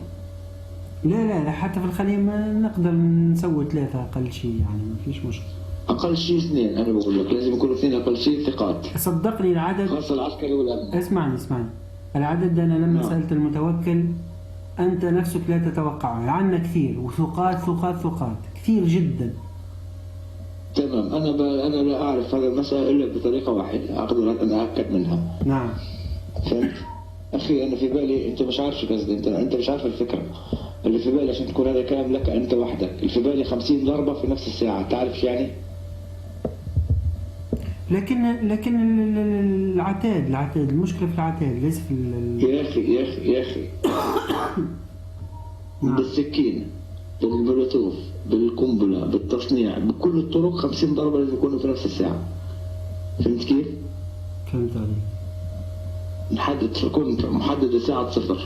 لا حتى في الخلية ما نقدر نسوي 3 أقل شيء، يعني ما فيش مشكلة. أقل شيء 2. أنا بقول لك لازم يكونوا 2 أقل شيء ثقات. صدقني العدد خاصة العسكري والأمن. اسمعني العدد أنا لما سألت المتوكل أنت نفسك لا تتوقعه، عنا كثير وثقات كثير جدا. تمام. أنا لا أعرف هذا المسألة إلا بطريقة واحدة أقدر أن أتأكد منها. نعم. فهمت؟ أخي أنا في بالي أنت مش عارف شو قصدي، أنت مش عارف الفكرة. اللي في بالي عشان تكون هذا كلام لك أنت وحدك، اللي في بالي 50 ضربة في نفس الساعة، تعرف شو يعني؟ لكن العتاد المشكلة في العتاد ليس في يا أخي بالسكين، بالبلوتوث، بالقنبلة، بالتصنيع، بكل الطرق 50 ضربة لازم يكونوا في نفس الساعة. فهمت كيف؟ فهمت عليك. تكون محددة ساعة 0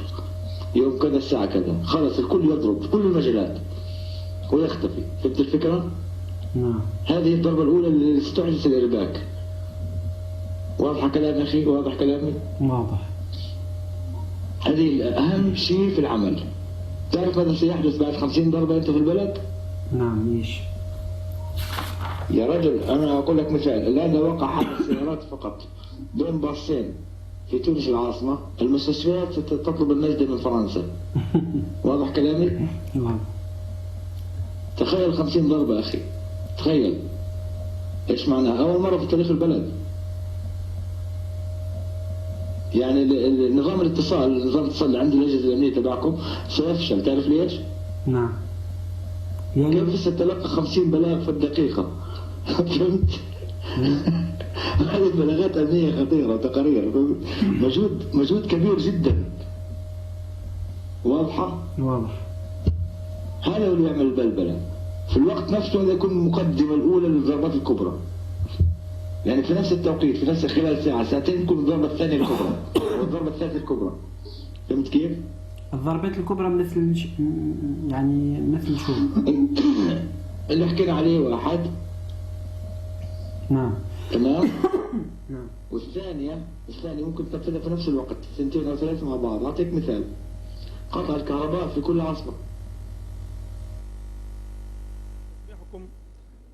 يوم كذا الساعة كذا، خلص الكل يضرب في كل المجالات ويختفي. فهمت الفكرة؟ نعم. هذه الضربة الأولى اللي استحدث الإرباك. واضح كلامي أخي؟ واضح كلامي؟ واضح. هذه أهم شيء في العمل. تعرف ماذا سيحدث بعد 50 ضربة أنت في البلد؟ نعم. إيش؟ يا رجل أنا أقول لك مثال، الآن لو وقع حادث سيارات فقط بين باصين في تونس العاصمة، المستشفيات ستطلب النجدة من فرنسا. واضح كلامي؟ واضح. تخيل 50 ضربة أخي، تخيل إيش معناها؟ أول مرة في تاريخ البلد. يعني نظام الاتصال اللي عند الأجهزة الأمنية تبعكم سيفشل. تعرف ليش؟ نعم. كيف ستتلقى 50 بلاغ في الدقيقة؟ فهمت؟ هذه بلاغات أمنية خطيرة وتقارير، مجهود كبير جدا. واضحة؟ واضح. هذا هو اللي يعمل البلبلة. في الوقت نفسه هذا يكون المقدمة الأولى للضربات الكبرى. يعني في نفس التوقيت، في نفس خلال ساعة ساعتين تكون الضربة الثانية الكبرى والضربة الثالثة الكبرى. فهمت كيف؟ الضربات الكبرى يعني مثل شو؟ اللي حكينا عليه واحد. نعم. تمام؟ نعم. والثانية ممكن تنفذها في نفس الوقت، 2 أو 3 مع بعض. أعطيك مثال، قطع الكهرباء في كل عاصمة.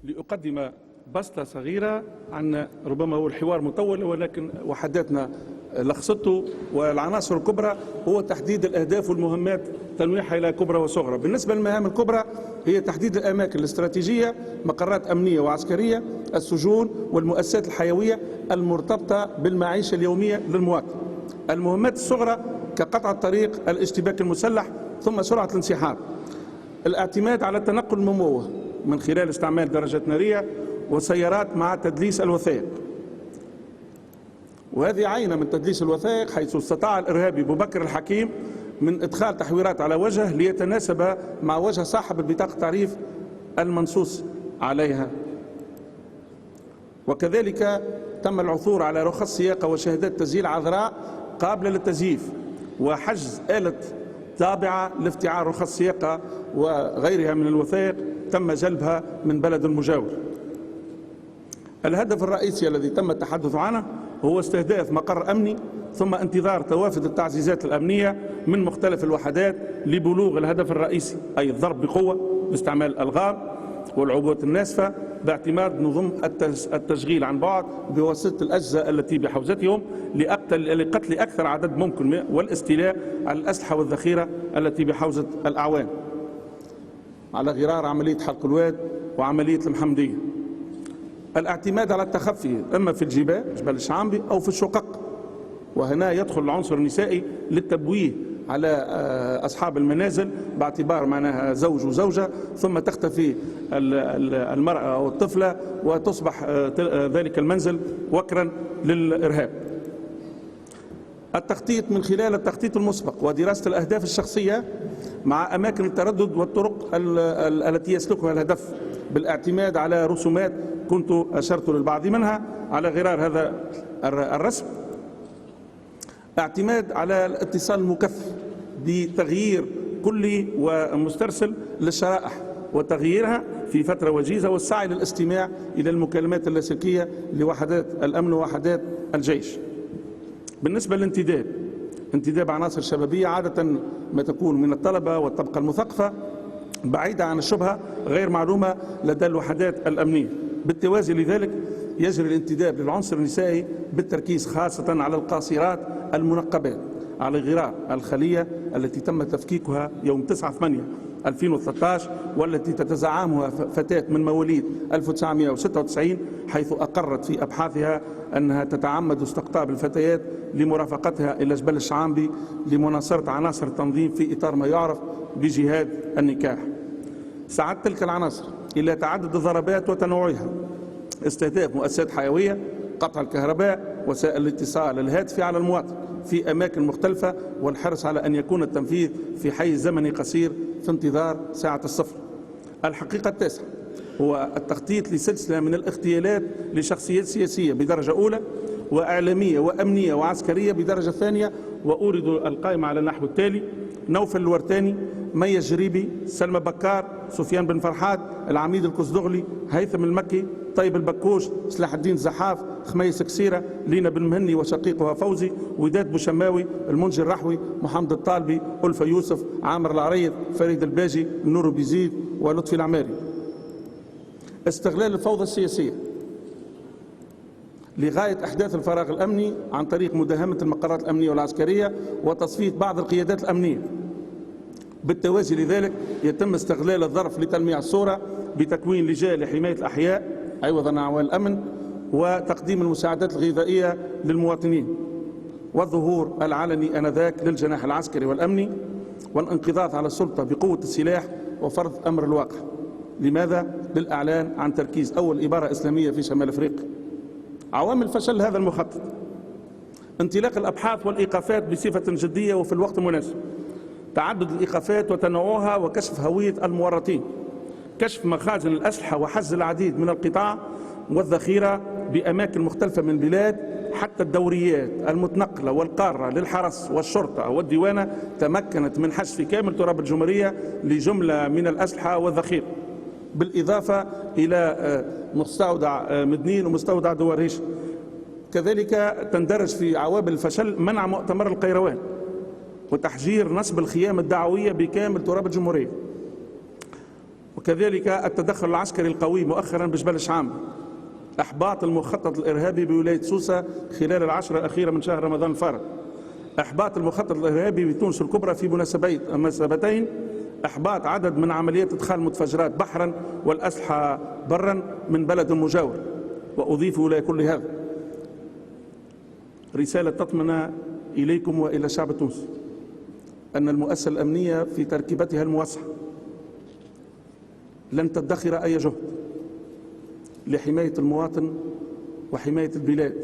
لأقدم بسطة صغيرة عن ربما هو الحوار مطول، ولكن وحداتنا لخصته. والعناصر الكبرى هو تحديد الأهداف والمهمات، تنويعها إلى كبرى وصغرى. بالنسبة للمهام الكبرى هي تحديد الأماكن الاستراتيجية، مقرات أمنية وعسكرية، السجون والمؤسسات الحيوية المرتبطة بالمعيشة اليومية للمواطن. المهمات الصغرى كقطع الطريق، الاشتباك المسلح، ثم سرعة الانسحاب. الاعتماد على التنقل المموه من خلال استعمال درجات نارية وسيارات مع تدليس الوثائق. وهذه عينة من تدليس الوثائق، حيث استطاع الإرهابي أبو بكر الحكيم من إدخال تحويرات على وجه ليتناسب مع وجه صاحب البطاقة التعريف المنصوص عليها. وكذلك تم العثور على رخص سياقة وشهادات تسجيل عذراء قابلة للتزييف، وحجز آلة تابعة لافتعال رخص سياقة وغيرها من الوثائق تم جلبها من بلد مجاور. الهدف الرئيسي الذي تم التحدث عنه هو استهداف مقر أمني، ثم انتظار توافد التعزيزات الأمنية من مختلف الوحدات لبلوغ الهدف الرئيسي، أي الضرب بقوة باستعمال الألغام والعبوات الناسفة، باعتماد نظم التشغيل عن بعد بواسطة الأجهزة التي بحوزتهم لقتل أكثر عدد ممكن، والاستيلاء على الأسلحة والذخيرة التي بحوزة الأعوان، على غرار عملية حلق الواد وعملية المحمدية. الاعتماد على التخفي إما في الجبال جبال الشعامبي أو في الشقق، وهنا يدخل العنصر النسائي للتبويه على أصحاب المنازل باعتبار معناها زوج وزوجة، ثم تختفي المرأة أو الطفلة وتصبح ذلك المنزل وكرا للإرهاب. التخطيط من خلال التخطيط المسبق ودراسة الأهداف الشخصية مع أماكن التردد والطرق التي يسلكها الهدف، بالاعتماد على رسومات كنت أشرت للبعض منها على غرار هذا الرسم. اعتماد على الاتصال المكثف بتغيير كلي ومسترسل للشرائح وتغييرها في فترة وجيزة، والسعي للاستماع إلى المكالمات اللاسلكية لوحدات الأمن ووحدات الجيش. بالنسبة للانتداب، انتداب عناصر شبابية عادة ما تكون من الطلبة والطبقة المثقفة بعيدة عن الشبهة غير معلومة لدى الوحدات الأمنية. بالتوازي لذلك يجري الانتداب للعنصر النسائي بالتركيز خاصة على القاصرات المنقبات على غرار الخلية التي تم تفكيكها يوم 9/8/2013، والتي تتزعمها فتاة من مواليد 1996، حيث أقرت في أبحاثها أنها تتعمد استقطاب الفتيات لمرافقتها إلى جبل الشعامبي لمناصرة عناصر التنظيم في إطار ما يعرف بجهاد النكاح. سعت تلك العناصر إلى تعدد الضربات وتنوعها: استهداف مؤسسات حيوية، قطع الكهرباء، وسائل الاتصال الهاتفي على المواطن في أماكن مختلفة، والحرص على أن يكون التنفيذ في حيز زمني قصير في انتظار ساعة الصفر. الحقيقة التاسعة هو التخطيط لسلسلة من الاغتيالات لشخصيات سياسية بدرجة أولى، وإعلامية وأمنية وعسكرية بدرجة ثانية، وأورد القائمة على النحو التالي: نوفل الورتاني، مي الجريبي، سلمى بكار، سفيان بن فرحات، العميد الكزدغلي، هيثم المكي، طيب البكوش، سلاح الدين زحاف، خميس كسيرة، لينا بن مهني وشقيقها فوزي، وداد بوشماوي، المنجي الرحوي، محمد الطالبي، ألفة يوسف، عامر العريض، فريد الباجي، نور بيزيد، ولطفي العماري. استغلال الفوضى السياسية لغاية إحداث الفراغ الأمني عن طريق مداهمة المقرات الأمنية والعسكرية وتصفية بعض القيادات الأمنية. بالتوازي لذلك يتم استغلال الظرف لتلميع الصورة بتكوين لجان لحماية الأحياء عوضا عن أعوان الأمن وتقديم المساعدات الغذائية للمواطنين والظهور العلني آنذاك للجناح العسكري والأمني والانقضاض على السلطة بقوة السلاح وفرض أمر الواقع. لماذا؟ للإعلان عن تركيز أول إبارة إسلامية في شمال أفريقيا. عوامل فشل هذا المخطط: انطلاق الأبحاث والإيقافات بصفة جدية وفي الوقت المناسب، تعدد الإيقافات وتنوعها وكشف هوية المورطين، كشف مخازن الأسلحة وحز العديد من القطاع والذخيرة بأماكن مختلفة من البلاد، حتى الدوريات المتنقلة والقارة للحرس والشرطة والديوانة تمكنت من حجز في كامل تراب الجمهورية لجملة من الأسلحة والذخيرة، بالإضافة إلى مستودع مدنين ومستودع دواريش. كذلك تندرج في عوامل الفشل منع مؤتمر القيروان وتحجير نصب الخيام الدعوية بكامل تراب الجمهورية، وكذلك التدخل العسكري القوي مؤخرا بجبل شعام، إحباط المخطط الإرهابي بولاية سوسة خلال العشرة الأخيرة من شهر رمضان الفارط، إحباط المخطط الإرهابي بتونس الكبرى في مناسبتين، إحباط عدد من عمليات إدخال المتفجرات بحرا والأسلحة برا من بلد مجاور. وأضيف إلى كل هذا رسالة تطمئن إليكم وإلى الشعب التونسي أن المؤسسة الأمنية في تركيبتها الموسعة لن تدخر أي جهد لحماية المواطن وحماية البلاد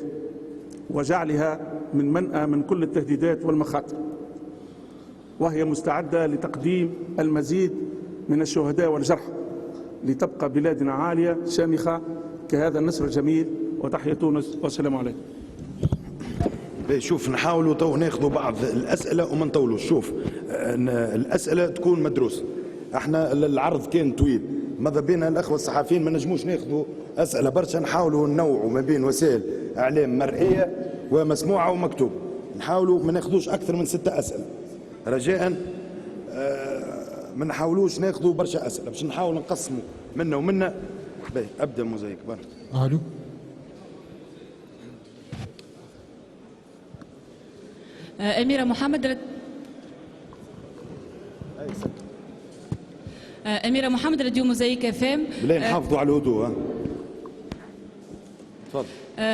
وجعلها من منأى من كل التهديدات والمخاطر، وهي مستعدة لتقديم المزيد من الشهداء والجرحى لتبقى بلادنا عالية شامخة كهذا النسر الجميل. وتحية تونس والسلام عليكم. شوف نحاولوا تو ناخذوا بعض الأسئلة وما نطولوش. شوف الأسئلة تكون مدروسة، احنا العرض كان طويل، ماذا بينا الأخوة الصحفيين ما نجموش ناخذوا أسئلة برشا، نحاولوا ننوعوا ما بين وسائل إعلام مرئية ومسموعة ومكتوب، نحاولوا ما ناخذوش أكثر من 6 أسئلة رجاء. ما نحاولوش ناخذوا برشا أسئلة باش نحاول نقسموا منا ومنا. أبدأ موزايك برا. ألو. أميرة محمد أميرة محمد راديو موزايك FM. بلا نحافظوا على الهدوء. تفضل.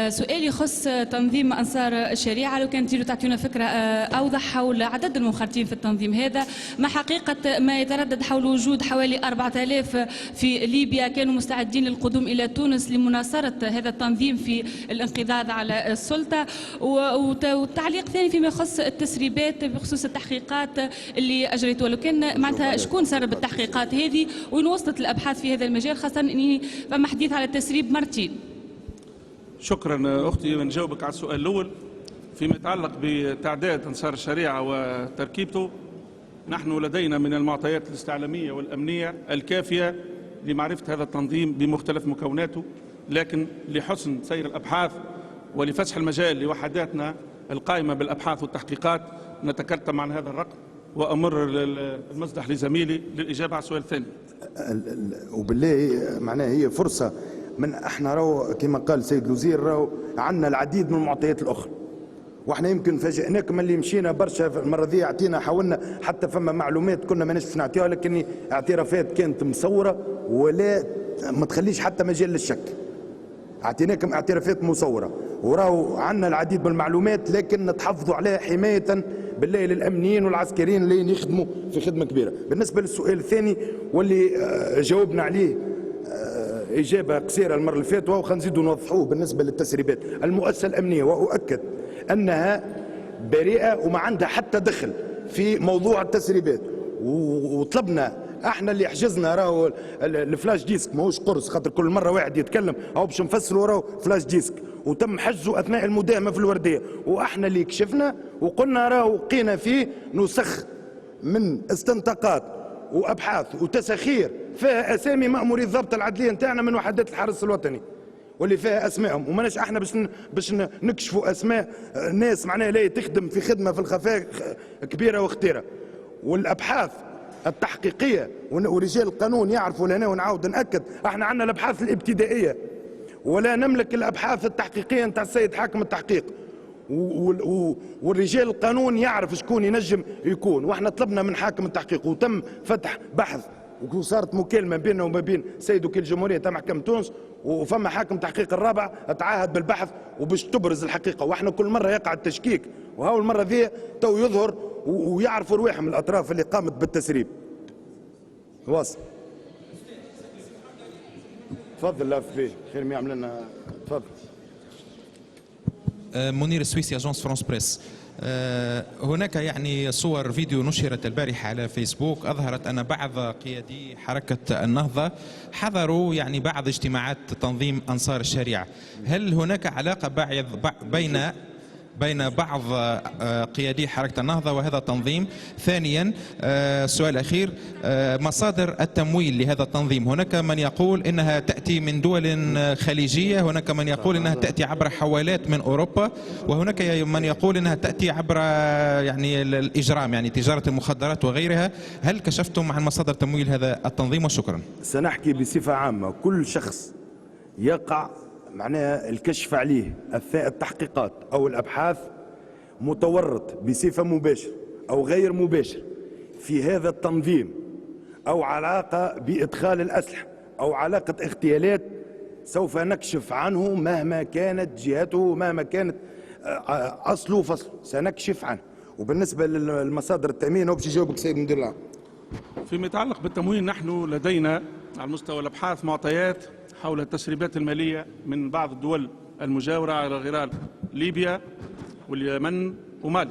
سؤالي يخص تنظيم أنصار الشريعة، لو كان تريدوا تعطيونا فكرة أوضح حول عدد المنخرطين في التنظيم هذا، ما حقيقة ما يتردد حول وجود حوالي 4000 في ليبيا كانوا مستعدين للقدوم إلى تونس لمناصرة هذا التنظيم في الانقضاض على السلطة. والتعليق الثاني فيما يخص التسريبات بخصوص التحقيقات اللي أجريتوها، لو كان معناتها شكون سرب التحقيقات هذه وين وصلت الأبحاث في هذا المجال، خاصة أني فما حديث على التسريب مرتين. شكرا أختي. نجاوبك على السؤال الأول فيما يتعلق بتعداد أنصار الشريعة وتركيبته. نحن لدينا من المعطيات الاستعلامية والأمنية الكافية لمعرفة هذا التنظيم بمختلف مكوناته، لكن لحسن سير الأبحاث ولفسح المجال لوحداتنا القائمة بالأبحاث والتحقيقات نتكلم عن هذا الرقم، وأمر المصدح لزميلي للإجابة على السؤال الثاني. وبالله معناها هي فرصة من احنا راهو كما قال سيد الوزير راهو عندنا العديد من المعطيات الاخرى، واحنا يمكن فاجئناكم اللي مشينا برشا المره ذي اعطينا حاولنا حتى فما معلومات كنا ما نجمش نعطيها، لكن اعترافات كانت مصوره ولا ما تخليش حتى مجال للشك. اعطيناكم اعترافات مصوره وراهو عندنا العديد من المعلومات، لكن نتحفظوا عليها حمايه بالله للامنيين والعسكريين اللي يخدموا في خدمه كبيره. بالنسبه للسؤال الثاني واللي جاوبنا عليه إجابة قصيرة المرة اللي فاتت، وهو نزيدوا نوضحوه بالنسبة للتسريبات. المؤسسة الأمنية وأؤكد أنها بريئة وما عندها حتى دخل في موضوع التسريبات، وطلبنا احنا اللي حجزنا راهو الفلاش ديسك ماهوش قرص، خاطر كل مرة واحد يتكلم أو باش نفسروا راهو فلاش ديسك، وتم حجزه أثناء المداهمة في الوردية، وإحنا اللي كشفنا وقلنا راهو لقينا فيه نسخ من استنطاقات وابحاث وتساخير فيها اسامي ماموري الضبط العدليه نتاعنا من وحدات الحرس الوطني. واللي فيها اسمائهم، وماناش احنا باش نكشفوا اسماء ناس معناها لا تخدم في خدمه في الخفاء كبيره واختيره. والابحاث التحقيقيه ورجال القانون يعرفوا لنا، ونعاود ناكد احنا عندنا الابحاث الابتدائيه ولا نملك الابحاث التحقيقيه نتاع السيد حاكم التحقيق، والرجال القانون يعرف شكون ينجم يكون. واحنا طلبنا من حاكم التحقيق وتم فتح بحث وصارت مكالمه بيننا وما بين سيد وكيل الجمهوريه تاع محكمه تونس، وفما حاكم تحقيق الرابع تعهد بالبحث وباش تبرز الحقيقه. واحنا كل مره يقع التشكيك، وهاو المره ذي تو يظهر ويعرفوا رواحهم الاطراف اللي قامت بالتسريب. واصل. تفضل لا في خير ما يعمل لنا. تفضل. منير السويسي، اجونس فرانس بريس. هناك يعني صور فيديو نشرت البارحة على فيسبوك أظهرت أن بعض قيادي حركة النهضة حضروا يعني بعض اجتماعات تنظيم أنصار الشريعة. هل هناك علاقة بين بعض قيادي حركة النهضة وهذا التنظيم؟ ثانيا السؤال الأخير، مصادر التمويل لهذا التنظيم، هناك من يقول إنها تأتي من دول خليجية، هناك من يقول إنها تأتي عبر حوالات من أوروبا، وهناك من يقول إنها تأتي عبر يعني الإجرام، يعني تجارة المخدرات وغيرها. هل كشفتم عن مصادر تمويل هذا التنظيم؟ وشكرا. سنحكي بصفة عامة. كل شخص يقع معناها الكشف عليه أثناء التحقيقات أو الأبحاث متورط بصفة مباشرة أو غير مباشرة في هذا التنظيم، أو علاقة بإدخال الأسلحة أو علاقة اغتيالات، سوف نكشف عنه مهما كانت جهته، مهما كانت أصله وفصله، سنكشف عنه. وبالنسبة للمصادر التأمين هو باش يجاوبك سيد مدير العام. فيما يتعلق بالتمويل، نحن لدينا على مستوى الأبحاث معطيات حول التسريبات المالية من بعض الدول المجاورة على غرار ليبيا واليمن ومالي.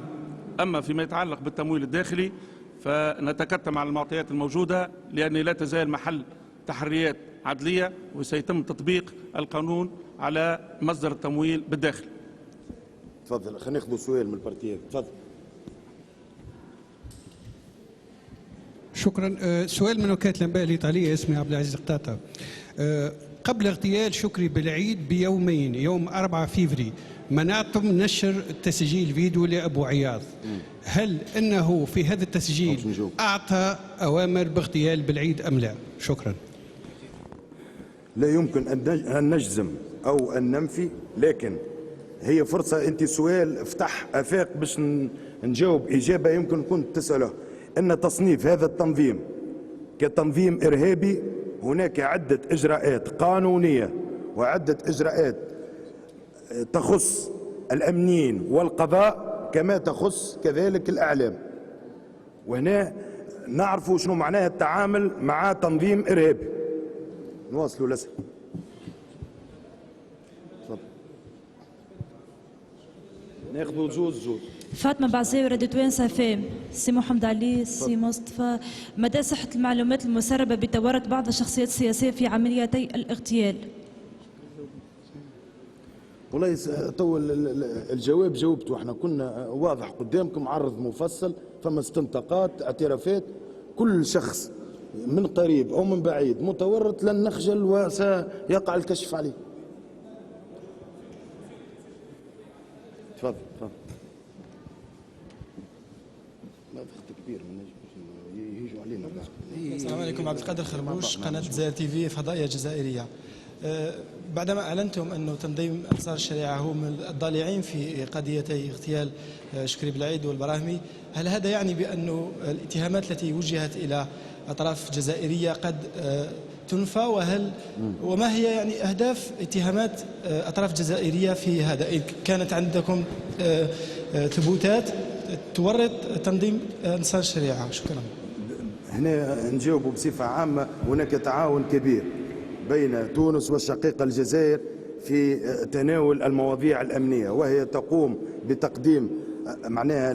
أما فيما يتعلق بالتمويل الداخلي فنتكتم على المعطيات الموجودة، لأن لا تزال محل تحريات عدلية، وسيتم تطبيق القانون على مصدر التمويل بالداخل. تفضل. خلينا ناخذ سؤال من البارتيات. تفضل. شكرا. سؤال من وكالة الأنباء الإيطالية، اسمي عبد العزيز قطاطة. قبل اغتيال شكري بالعيد بيومين، يوم 4 فيفري، منعتم نشر تسجيل فيديو لأبو عياض. هل أنه في هذا التسجيل أعطى أوامر باغتيال بالعيد أم لا؟ شكرا. لا يمكن أن نجزم أو أن ننفي، لكن هي فرصة. أنت سؤال فتح آفاق باش نجاوب إجابة يمكن كنت تسأله. أن تصنيف هذا التنظيم كتنظيم إرهابي هناك عدة إجراءات قانونية وعدة إجراءات تخص الأمنيين والقضاء كما تخص كذلك الإعلام، وهنا نعرفوا شنو معناه التعامل مع تنظيم إرهابي. نواصلوا الأسئلة. ناخذوا جوز. فاطمة بعزاوي، راديو توانسة فام. سي محمد علي، سي مصطفى، مدى صحة المعلومات المسربة بتورط بعض الشخصيات السياسية في عمليتي الاغتيال؟ والله تو الجواب جاوبته، احنا كنا واضح قدامكم، عرض مفصل، فما استنطاقات، اعترافات. كل شخص من قريب او من بعيد متورط لن نخجل وسيقع الكشف عليه. تفضل. لا ضغط كبير ما نجمش يجوا علينا. السلام عليكم. عبد القادر خربوش، قناة جزائر تي في، فضائية جزائرية. بعدما أعلنتم أن تنظيم أنصار الشريعة هو من الضالعين في قضيتي اغتيال شكري بالعيد والبراهمي، هل هذا يعني بأن الاتهامات التي وجهت إلى أطراف جزائرية قد تنفى؟ وما هي يعني أهداف اتهامات أطراف جزائرية في هذا؟ إن كانت عندكم ثبوتات تورط تنظيم أنصار الشريعة. شكرا. هنا نجاوب بصفة عامة. هناك تعاون كبير بين تونس والشقيقة الجزائر في تناول المواضيع الأمنية، وهي تقوم بتقديم معناها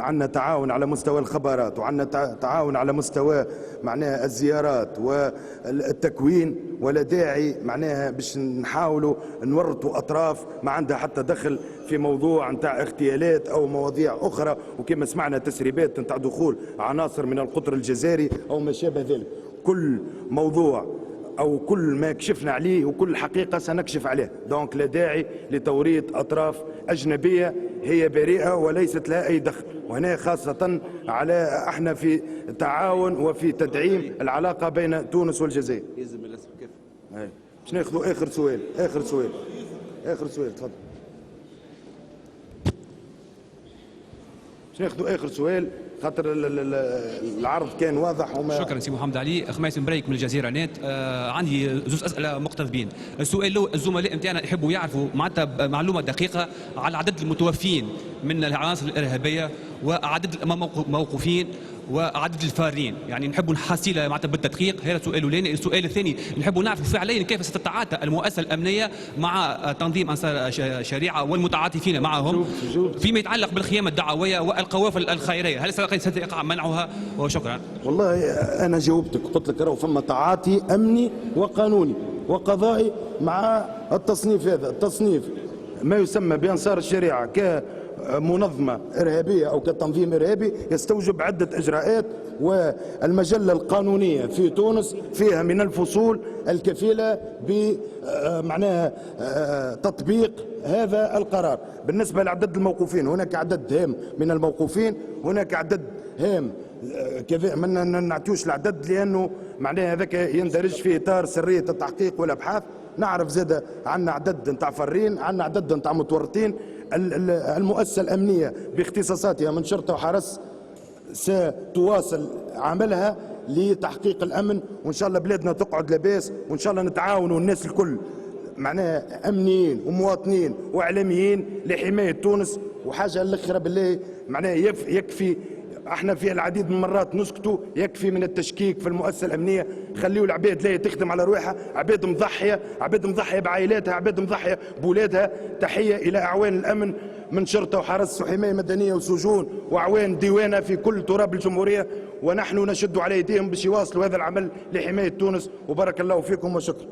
عندنا تعاون على مستوى الخبرات، وعندنا تعاون على مستوى معناها الزيارات والتكوين، ولا داعي معناها باش نحاولوا نورطوا أطراف ما عندها حتى دخل في موضوع نتاع اغتيالات أو مواضيع أخرى، وكما سمعنا تسريبات نتاع دخول عناصر من القطر الجزائري أو ما شابه ذلك. كل موضوع او كل ما كشفنا عليه وكل حقيقه سنكشف عليه. دونك لا داعي لتوريط اطراف اجنبيه هي بريئه وليست لها اي دخل، وهنا خاصه على احنا في تعاون وفي تدعيم العلاقه بين تونس والجزائر. باش ناخذوا اخر سؤال. تفضل. باش ناخذوا اخر سؤال خاطر العرض كان واضح وما. شكرا سي محمد علي. خميس مبريك من الجزيره نت. عندي زوج اسئله مقتضبين. السؤال الاول، الزملاء نتاعنا يحبوا يعرفوا معناتها معلومه دقيقه على عدد المتوفين من العناصر الارهابيه وعدد الموقوفين وعدد الفارين، يعني نحبوا نحصيله معناتها بالتدقيق. هذا السؤال الاولاني. السؤال الثاني نحبوا نعرفوا فعليا كيف ستتعاطى المؤسسه الامنيه مع تنظيم انصار الشريعه والمتعاطفين معهم فيما يتعلق بالخيام الدعويه والقوافل الخيريه، هل سيقع منعها؟ وشكرا. والله انا جاوبتك، قلت لك راهو فما تعاطي امني وقانوني وقضائي مع التصنيف هذا. التصنيف ما يسمى بانصار الشريعه كمنظمه ارهابيه او كتنظيم ارهابي يستوجب عده اجراءات، والمجله القانونيه في تونس فيها من الفصول الكفيله بمعناها تطبيق هذا القرار. بالنسبه لعدد الموقوفين، هناك عدد هام من الموقوفين، هناك عدد هام كذا ما نعطيوش العدد لانه معناها هذاك يندرج في اطار سريه التحقيق والابحاث. نعرف زاد عندنا عدد نتاع فرين، عندنا عدد نتاع متورطين. المؤسسه الامنيه باختصاصاتها من شرطه وحرس ستواصل عملها لتحقيق الامن، وان شاء الله بلادنا تقعد لاباس، وان شاء الله نتعاونوا الناس الكل معناها امنيين ومواطنين واعلاميين لحمايه تونس. وحاجه الاخرى بالله معناها يكفي، احنا في العديد من المرات نسكتوا، يكفي من التشكيك في المؤسسه الامنيه. خليوا العباد لا تخدم على روحها، عباد مضحيه بعائلاتها، عباد مضحيه بولادها. تحيه الى اعوان الامن من شرطه وحرس وحمايه مدنيه وسجون واعوان ديوانه في كل تراب الجمهوريه، ونحن نشد على ايديهم باش يواصلوا هذا العمل لحمايه تونس. وبارك الله فيكم وشكرا.